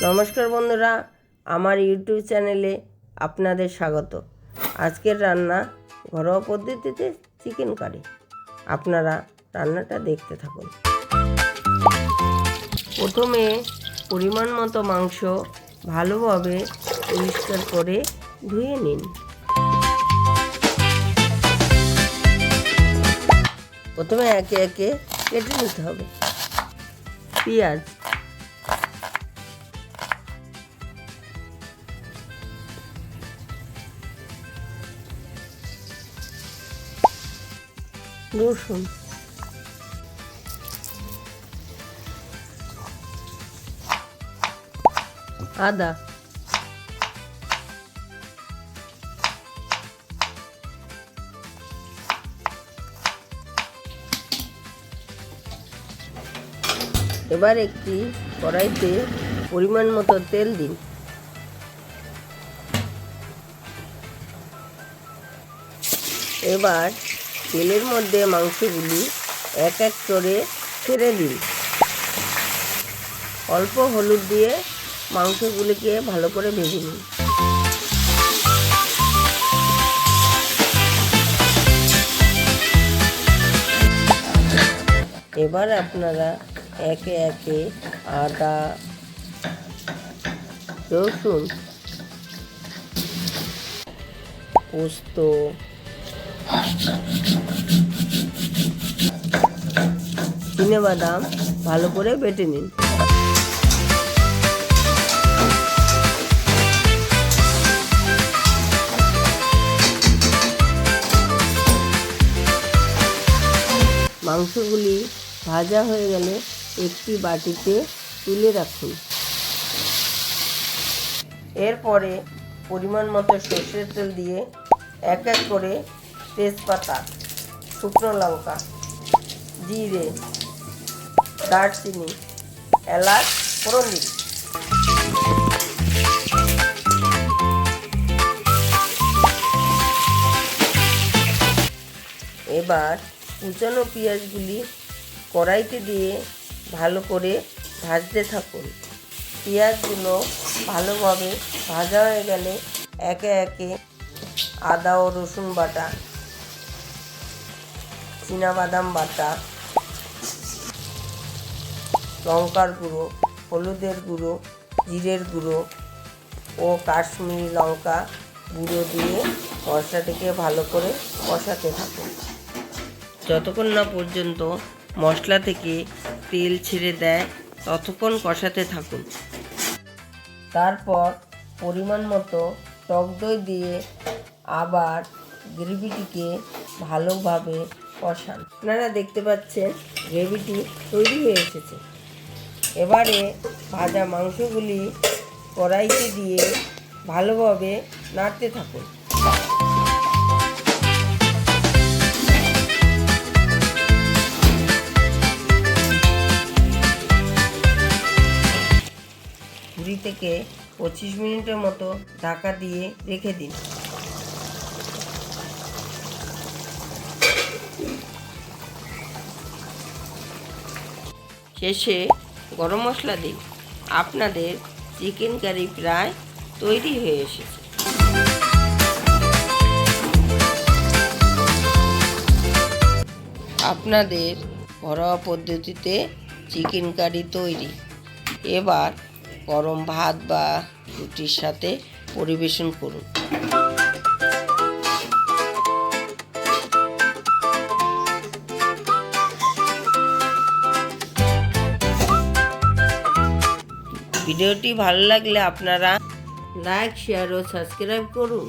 নমস্কার বন্ধুরা, আমার ইউটিউব চ্যানেলে আপনাদের স্বাগত। আজকের রান্না ঘরোয়া পদ্ধতিতে চিকেন কারি। আপনারা রান্নাটা দেখতে থাকুন। প্রথমে পরিমাণ মতো মাংস ভালোভাবে পরিষ্কার করে ধুয়ে নিন। প্রথমে একে একে কেটে নিতে হবে। পেঁয়াজ, রসুন, আদা, এবার একটি কড়াইতে পরিমাণ মতো তেল দিন। এবার তেলের মধ্যে মাংসগুলি এক এক করে ছেড়ে দিন। অল্প হলুদ দিয়ে মাংসগুলিকে ভালো করে ভেজে নিন। এবার আপনারা একে একে আদা, রসুন, পোস্ত, চিনেবাদাম ভালো করে বেটে নিন। মাংসগুলি ভাজা হয়ে গেলে একটি বাটিতে তুলে রাখুন। এরপরে পরিমাণ মতো সরষের তেল দিয়ে এক এক করে তেজপাতা, শুকনো লঙ্কা, জিরে, দারচিনি, এলাচ ফোড়ন দিন। এবার কুচানো পেঁয়াজগুলি কড়াইতে দিয়ে ভালো করে ভাজতে থাকুন। পেঁয়াজগুলো ভালোভাবে ভাজা হয়ে গেলে একে একে আদা ও রসুন বাটা, চিনাবাদাম বাটা, লঙ্কার গুঁড়ো, হলুদের গুঁড়ো, জিরের গুঁড়ো ও কাশ্মীরি লঙ্কা গুঁড়ো দিয়ে মশলাটিকে ভালো করে কষাতে থাকুন। যতক্ষণ না পর্যন্ত মশলা থেকে তেল ছেড়ে দেয় ততক্ষণ কষাতে থাকুন। তারপর পরিমাণ মতো টক দই দিয়ে আবার গ্রেভিটিকে ভালোভাবে কষান। আপনারা দেখতে পাচ্ছেন গ্রেভিটি তৈরি হয়ে এসেছে। এবারে ভাজা মাংসগুলি কড়াইতে দিয়ে ভালোভাবে নাড়তে থাকুন। কুড়ি থেকে 25 মিনিটের মতো ঢাকা দিয়ে রেখে দিন। শেষে গরম মশলা দিন। আপনাদের চিকেন কারি প্রায় তৈরি হয়ে এসেছে। আপনাদের ঘরোয়া পদ্ধতিতে চিকেন কারি তৈরি। এবার গরম ভাত বা রুটির সাথে পরিবেশন করুন। ভিডিওটি ভালো লাগলে আপনারা লাইক, শেয়ার ও সাবস্ক্রাইব করুন।